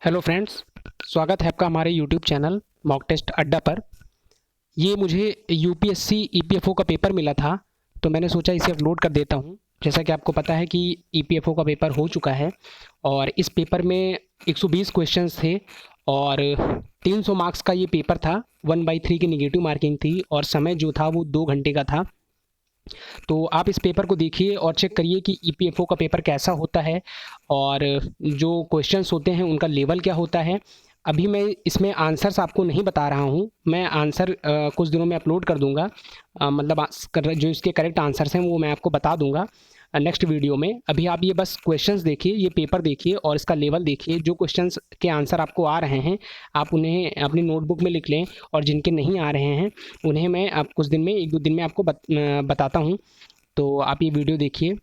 Hello friends, स्वागत है आपका हमारे यूट्यूब चैनल मॉक टेस्ट अड्डा पर। ये मुझे यूपीएससी ईपीएफओ का पेपर मिला था, तो मैंने सोचा इसे अपलोड कर देता हूँ। जैसा कि आपको पता है कि ईपीएफओ का पेपर हो चुका है और इस पेपर में 120 क्वेश्चंस थे और 300 मार्क्स का ये पेपर था। 1/3 की निगेटिव मार्किंग थी और समय जो था वो 2 घंटे का था। तो आप इस पेपर को देखिए और चेक करिए कि ईपीएफओ का पेपर कैसा होता है और जो क्वेश्चंस होते हैं उनका लेवल क्या होता है। अभी मैं इसमें आंसर्स आपको नहीं बता रहा हूँ, मैं आंसर कुछ दिनों में अपलोड कर दूंगा। मतलब जो इसके करेक्ट आंसर्स हैं वो मैं आपको बता दूंगा नेक्स्ट वीडियो में। अभी आप ये बस क्वेश्चंस देखिए, ये पेपर देखिए और इसका लेवल देखिए। जो क्वेश्चंस के आंसर आपको आ रहे हैं आप उन्हें अपनी नोटबुक में लिख लें और जिनके नहीं आ रहे हैं उन्हें मैं आप कुछ दिन में 1-2 दिन में आपको बताता हूँ। तो आप ये वीडियो देखिए।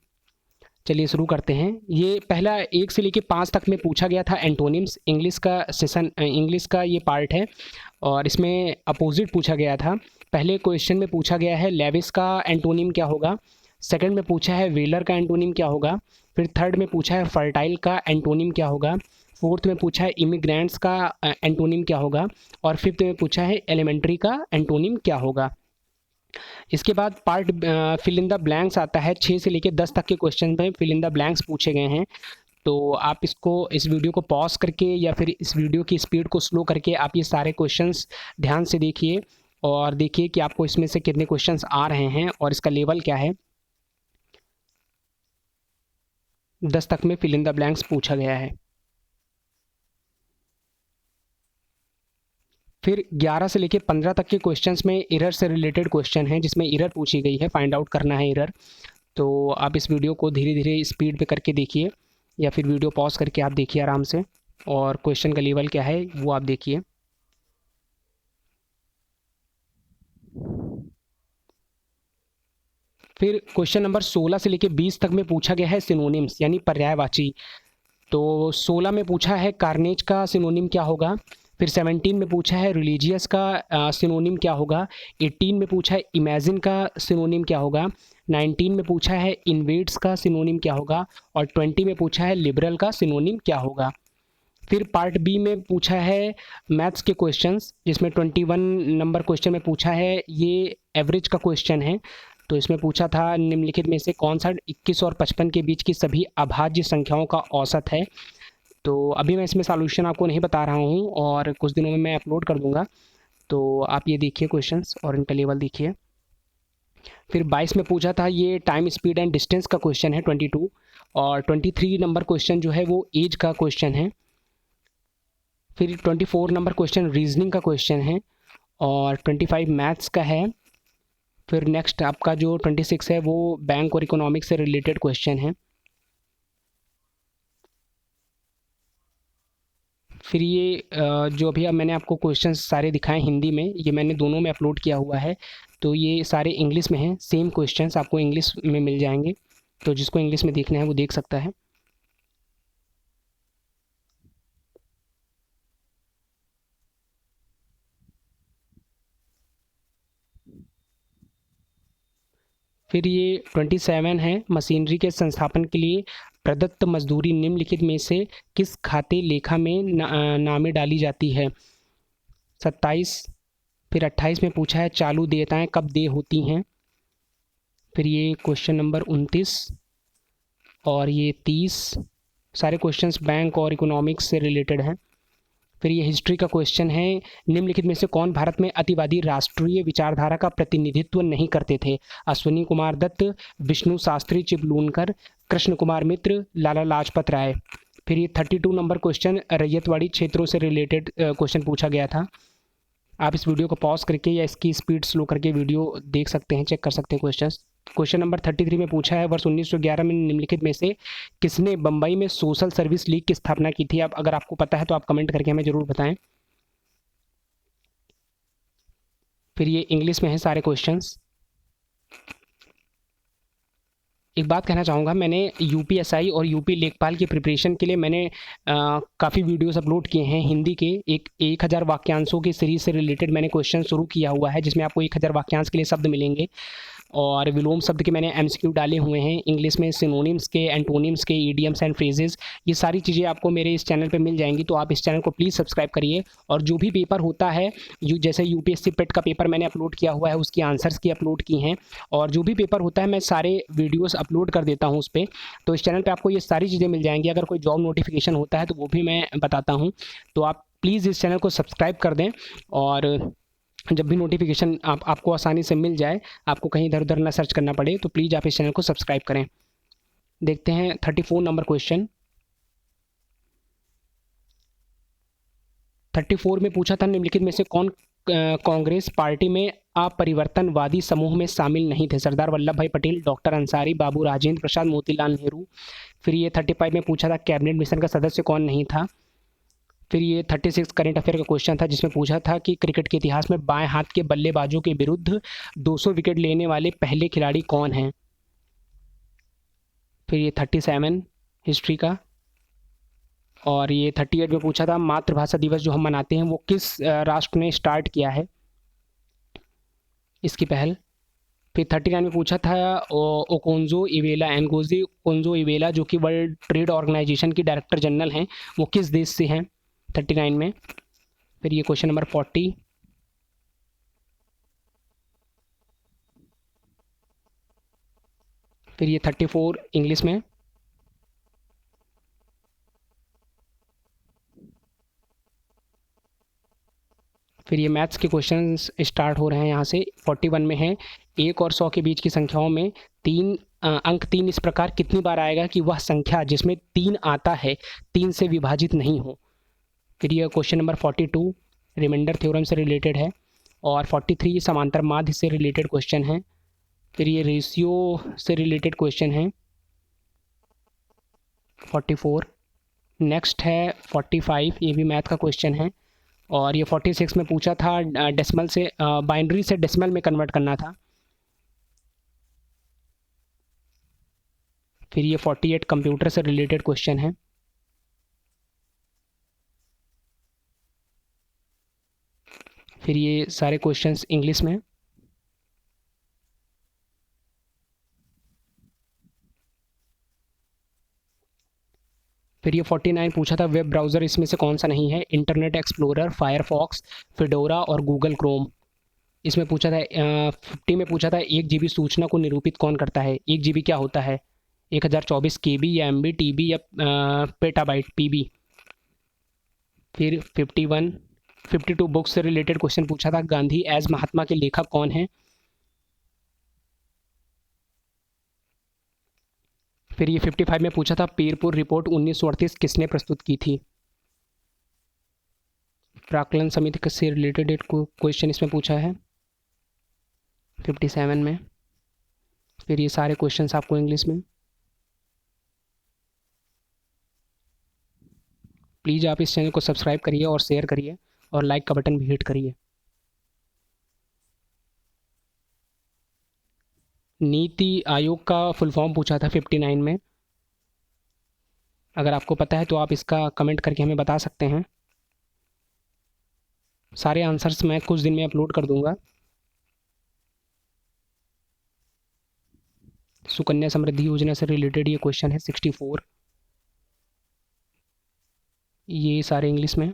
चलिए शुरू करते हैं। ये पहला 1 से लेकर 5 तक में पूछा गया था एंटोनिम्स। इंग्लिश का सेशन, इंग्लिश का ये पार्ट है और इसमें अपोजिट पूछा गया था। पहले क्वेश्चन में पूछा गया है लेविस का एंटोनिम क्या होगा। सेकंड में पूछा है वेलर का एंटोनिम क्या होगा। फिर थर्ड में पूछा है फर्टाइल का एंटोनिम क्या होगा। फोर्थ में पूछा है इमिग्रेंट्स का एंटोनिम क्या होगा। और फिफ्थ में पूछा है एलिमेंट्री का एंटोनिम क्या होगा। इसके बाद part fill in the blanks आता है। 6 से लेकर 10 तक के क्वेश्चन में फिल इन द ब्लैंक्स पूछे गए हैं। तो आप इस वीडियो को पॉज करके या फिर इस वीडियो की स्पीड को स्लो करके आप ये सारे क्वेश्चंस ध्यान से देखिए और देखिए कि आपको इसमें से कितने क्वेश्चंस आ रहे हैं और इसका लेवल क्या है। 10 तक में फिल इन द ब्लैंक्स पूछा गया है। फिर 11 से लेकर 15 तक के क्वेश्चंस में एरर से रिलेटेड क्वेश्चन है, जिसमें एरर पूछी गई है, फाइंड आउट करना है एरर। तो आप इस वीडियो को धीरे धीरे स्पीड पे करके देखिए या फिर वीडियो पॉज करके आप देखिए आराम से और क्वेश्चन का लेवल क्या है वो आप देखिए। फिर क्वेश्चन नंबर 16 से लेकर 20 तक में पूछा गया है सिनोनिम्स यानी पर्यायवाची। तो 16 में पूछा है कार्नेज का सिनोनिम क्या होगा। फिर 17 में पूछा है रिलीजियस का सिनोनिम क्या होगा। 18 में पूछा है इमेजिन का सिनोनिम क्या होगा। 19 में पूछा है इन्वेड्स का सिनोनिम क्या होगा और 20 में पूछा है लिबरल का सिनोनिम क्या होगा। फिर पार्ट बी में पूछा है मैथ्स के क्वेश्चंस, जिसमें 21 नंबर क्वेश्चन में पूछा है, ये एवरेज का क्वेश्चन है। तो इसमें पूछा था निम्नलिखित में से कौन सा 21 और 55 के बीच की सभी अभाज्य संख्याओं का औसत है। तो अभी मैं इसमें सॉल्यूशन आपको नहीं बता रहा हूँ और कुछ दिनों में मैं अपलोड कर दूंगा। तो आप ये देखिए क्वेश्चंस और इनका लेवल देखिए। फिर 22 में पूछा था, ये टाइम स्पीड एंड डिस्टेंस का क्वेश्चन है 22। और 23 नंबर क्वेश्चन जो है वो एज का क्वेश्चन है। फिर 24 नंबर क्वेश्चन रीजनिंग का क्वेश्चन है और 25 मैथ्स का है। फिर नेक्स्ट आपका जो 26 है वो बैंक और इकोनॉमिक्स से रिलेटेड क्वेश्चन है। फिर ये जो अभी अब मैंने आपको क्वेश्चंस सारे दिखाए हिंदी में, ये मैंने दोनों में अपलोड किया हुआ है। तो ये सारे इंग्लिश में हैं, सेम क्वेश्चंस आपको इंग्लिश में मिल जाएंगे। तो जिसको इंग्लिश में देखना है वो देख सकता है। फिर ये 27 है, मशीनरी के संस्थापन के लिए प्रदत्त मजदूरी निम्नलिखित में से किस खाते लेखा में नामें डाली जाती है। 27। फिर 28 में पूछा है चालू देयताएं कब देय होती हैं। फिर ये क्वेश्चन नंबर 29 और ये 30 सारे क्वेश्चंस बैंक और इकोनॉमिक्स से रिलेटेड हैं। फिर ये हिस्ट्री का क्वेश्चन है, निम्नलिखित में से कौन भारत में अतिवादी राष्ट्रीय विचारधारा का प्रतिनिधित्व नहीं करते थे। अश्विनी कुमार दत्त, विष्णु शास्त्री चिपलूनकर, कृष्ण कुमार मित्र, लाला लाजपत राय। फिर ये 32 नंबर क्वेश्चन रैयतवाड़ी क्षेत्रों से रिलेटेड क्वेश्चन पूछा गया था। आप इस वीडियो को पॉज करके या इसकी स्पीड स्लो करके वीडियो देख सकते हैं, चेक कर सकते हैं क्वेश्चंस। क्वेश्चन नंबर 33 में पूछा है वर्ष 1911 में निम्नलिखित में से किसने बम्बई में सोशल सर्विस लीग की स्थापना की थी। अब अगर आपको पता है तो आप कमेंट करके हमें ज़रूर बताएं। फिर ये इंग्लिश में है सारे क्वेश्चंस। एक बात कहना चाहूँगा, मैंने यूपीएसआई और यूपी लेखपाल की प्रिपरेशन के लिए मैंने काफ़ी वीडियोस अपलोड किए हैं हिंदी के। 1000 वाक्यांशों की सीरीज से रिलेटेड मैंने क्वेश्चन शुरू किया हुआ है, जिसमें आपको 1000 वाक्यांश के लिए शब्द मिलेंगे और विलोम शब्द के मैंने एमसीक्यू डाले हुए हैं। इंग्लिश में सिनोनिम्स के, एंटोनिम्स के, ईडियम्स एंड फ्रेजेस, ये सारी चीज़ें आपको मेरे इस चैनल पे मिल जाएंगी। तो आप इस चैनल को प्लीज़ सब्सक्राइब करिए। और जो भी पेपर होता है, जैसे यूपीएससी पेट का पेपर मैंने अपलोड किया हुआ है, उसकी आंसर्स की अपलोड की हैं, और जो भी पेपर होता है मैं सारे वीडियोज़ अपलोड कर देता हूँ उस पर। तो इस चैनल पर आपको ये सारी चीज़ें मिल जाएंगी। अगर कोई जॉब नोटिफिकेशन होता है तो वो भी मैं बताता हूँ। तो आप प्लीज़ इस चैनल को सब्सक्राइब कर दें, और जब भी नोटिफिकेशन आपको आसानी से मिल जाए, आपको कहीं इधर उधर ना सर्च करना पड़े, तो प्लीज़ आप इस चैनल को सब्सक्राइब करें। देखते हैं 34 नंबर क्वेश्चन। 34 में पूछा था, निम्नलिखित में से कौन कांग्रेस पार्टी में अपरिवर्तनवादी समूह में शामिल नहीं थे? सरदार वल्लभ भाई पटेल, डॉक्टर अंसारी, बाबू राजेंद्र प्रसाद, मोतीलाल नेहरू। फिर ये 35 में पूछा था, कैबिनेट मिशन का सदस्य कौन नहीं था? फिर ये 36 करंट अफेयर का क्वेश्चन था, जिसमें पूछा था कि क्रिकेट के इतिहास में बाएं हाथ के बल्लेबाजों के विरुद्ध 200 विकेट लेने वाले पहले खिलाड़ी कौन हैं? फिर ये 37 हिस्ट्री का। और ये 38 में पूछा था, मातृभाषा दिवस जो हम मनाते हैं वो किस राष्ट्र ने स्टार्ट किया है, इसकी पहल। फिर 39 में पूछा था, ओकोंजो इवेला, एनगोजी ओकोंजो इवेला, जो कि वर्ल्ड ट्रेड ऑर्गेनाइजेशन की डायरेक्टर जनरल हैं, वो किस देश से हैं? 39 में। फिर ये क्वेश्चन नंबर 40। फिर ये 34 इंग्लिश में। फिर ये मैथ्स के क्वेश्चंस स्टार्ट हो रहे हैं यहाँ से। 41 में है, 1 और 100 के बीच की संख्याओं में अंक 3 इस प्रकार कितनी बार आएगा कि वह संख्या जिसमें 3 आता है 3 से विभाजित नहीं हो? फिर ये क्वेश्चन नंबर 42 रिमाइंडर थ्योरम से रिलेटेड है। और 43 समांतर माध्य से रिलेटेड क्वेश्चन है। फिर ये रेशियो से रिलेटेड क्वेश्चन है 44। नेक्स्ट है 45, ये भी मैथ का क्वेश्चन है। और ये 46 में पूछा था, डेसिमल से बाइनरी से डेसिमल में कन्वर्ट करना था। फिर ये 48 कंप्यूटर से रिलेटेड क्वेश्चन है। फिर ये सारे क्वेश्चंस इंग्लिश में। फिर ये 49 पूछा था, वेब ब्राउज़र इसमें से कौन सा नहीं है? इंटरनेट एक्सप्लोरर, फायरफॉक्स, फिडोरा और गूगल क्रोम। इसमें पूछा था 50 में पूछा था, 1 GB सूचना को निरूपित कौन करता है? 1 GB क्या होता है? 1024 KB या MB, TB या पेटाबाइट PB। फिर 52 बुक्स से रिलेटेड क्वेश्चन पूछा था, गांधी एज महात्मा के लेखक कौन हैं? फिर ये 55 में पूछा था, पीरपुर रिपोर्ट 1938 किसने प्रस्तुत की थी? प्राक्कलन समिति से रिलेटेड एक क्वेश्चन इसमें पूछा है 57 में। फिर ये सारे क्वेश्चंस आपको इंग्लिश में। प्लीज़ आप इस चैनल को सब्सक्राइब करिए और शेयर करिए, और लाइक का बटन भी हिट करिए। नीति आयोग का फुल फॉर्म पूछा था 59 में। अगर आपको पता है तो आप इसका कमेंट करके हमें बता सकते हैं। सारे आंसर्स मैं कुछ दिन में अपलोड कर दूंगा। सुकन्या समृद्धि योजना से रिलेटेड ये क्वेश्चन है 64। ये सारे इंग्लिश में।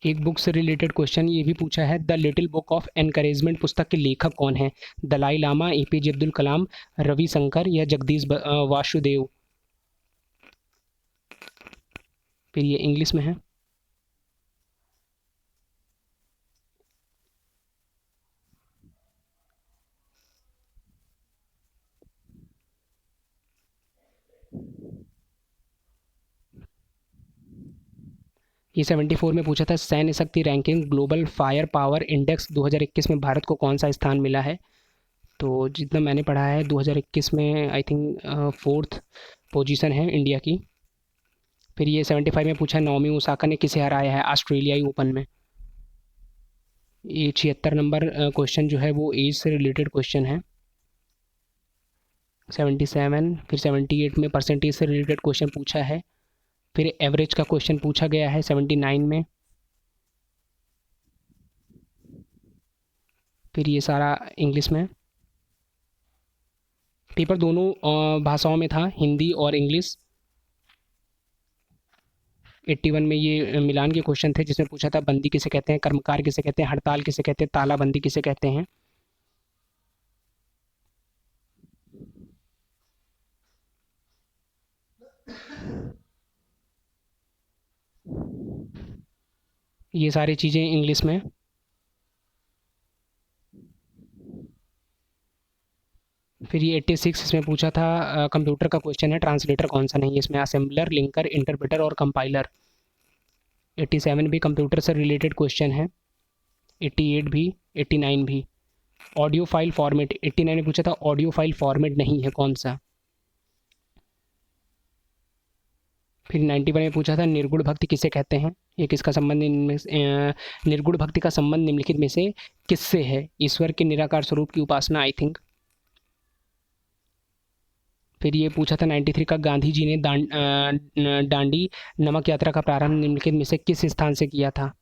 एक बुक से रिलेटेड क्वेश्चन ये भी पूछा है, the little book of encouragement पुस्तक के लेखक कौन है? दलाई लामा, APJ अब्दुल कलाम, रविशंकर या जगदीश वासुदेव। फिर ये इंग्लिश में है। ये 74 में पूछा था, सैन्य शक्ति ranking global fire power index 2021 में भारत को कौन सा स्थान मिला है? तो जितना मैंने पढ़ा है 2021 में आई थिंक 4th पोजीशन है इंडिया की। फिर ये 75 में पूछा, नाओमी ओसाका ने किसे हराया है ऑस्ट्रेलियाई ओपन में? ये 76 नंबर क्वेश्चन जो है वो एज से रिलेटेड क्वेश्चन है। 77, फिर 78 में परसेंटेज से रिलेटेड क्वेश्चन पूछा है। फिर एवरेज का क्वेश्चन पूछा गया है 79 में। फिर ये सारा इंग्लिश में। पेपर दोनों भाषाओं में था, हिंदी और इंग्लिश। 81 में ये मिलान के क्वेश्चन थे, जिसमें पूछा था बंदी किसे कहते हैं, कर्मकार किसे कहते हैं, हड़ताल किसे कहते हैं, तालाबंदी किसे कहते हैं। ये सारी चीज़ें इंग्लिश में। फिर ये 86 इसमें पूछा था कंप्यूटर का क्वेश्चन है, ट्रांसलेटर कौन सा नहीं है इसमें, असेंबलर, लिंकर, इंटरप्रेटर और कंपाइलर। 87 भी कंप्यूटर से रिलेटेड क्वेश्चन है, 88 भी, 89 भी। ऑडियो फाइल फॉर्मेट 89 में पूछा था, ऑडियो फाइल फॉर्मेट नहीं है कौन सा। फिर 91 में पूछा था निर्गुण भक्ति किसे कहते हैं, ये किसका संबंध निर्गुण भक्ति का संबंध निम्नलिखित में से किससे है, ईश्वर के निराकार स्वरूप की उपासना आई थिंक। फिर ये पूछा था 93 का, गांधी जी ने दांडी नमक यात्रा का प्रारंभ निम्नलिखित में से किस स्थान से किया था।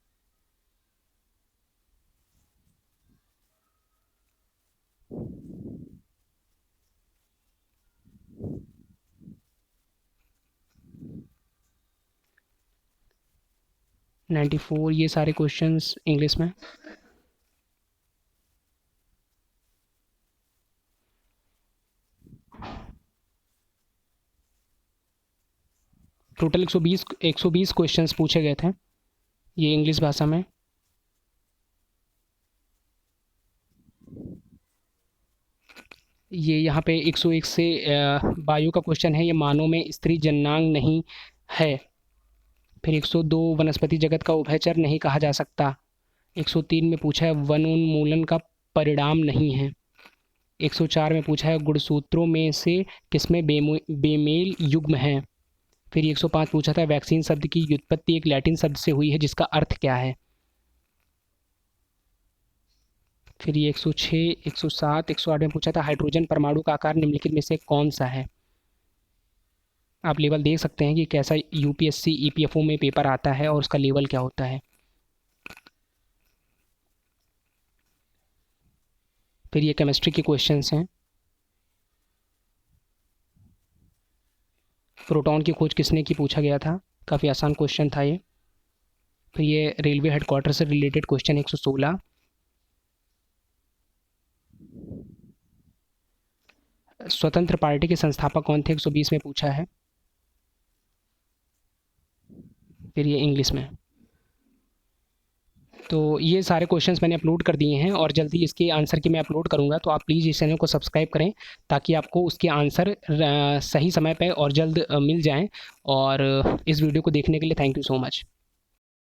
नाइन्टी फोर, ये सारे क्वेश्चंस इंग्लिश में। टोटल 120 क्वेश्चंस पूछे गए थे, ये इंग्लिश भाषा में। ये यहाँ पे 101 से वायु का क्वेश्चन है, ये मानव में स्त्री जन्नांग नहीं है। फिर 102 वनस्पति जगत का उभयचर नहीं कहा जा सकता। 103 में पूछा है वन उन्मूलन का परिणाम नहीं है। 104 में पूछा है गुणसूत्रों में से किसमें बेमेल युग्म है। फिर 105 पूछा था वैक्सीन शब्द की व्युत्पत्ति एक लैटिन शब्द से हुई है, जिसका अर्थ क्या है। फिर ये 106, 107, 108 में पूछा था हाइड्रोजन परमाणु का आकार निम्नलिखित में से कौन सा है। आप लेवल देख सकते हैं कि कैसा यूपीएससी ईपीएफओ में पेपर आता है और उसका लेवल क्या होता है। फिर ये केमिस्ट्री के क्वेश्चंस हैं। प्रोटॉन की खोज किसने की पूछा गया था, काफ़ी आसान क्वेश्चन था ये। फिर ये रेलवे हेडक्वार्टर से रिलेटेड क्वेश्चन 116। स्वतंत्र पार्टी के संस्थापक कौन थे, 120 में पूछा है। फिर ये इंग्लिश में। तो ये सारे क्वेश्चंस मैंने अपलोड कर दिए हैं और जल्दी इसके आंसर की मैं अपलोड करूँगा, तो आप प्लीज़ इस चैनल को सब्सक्राइब करें ताकि आपको उसके आंसर सही समय पे और जल्द मिल जाएं। और इस वीडियो को देखने के लिए थैंक यू सो मच।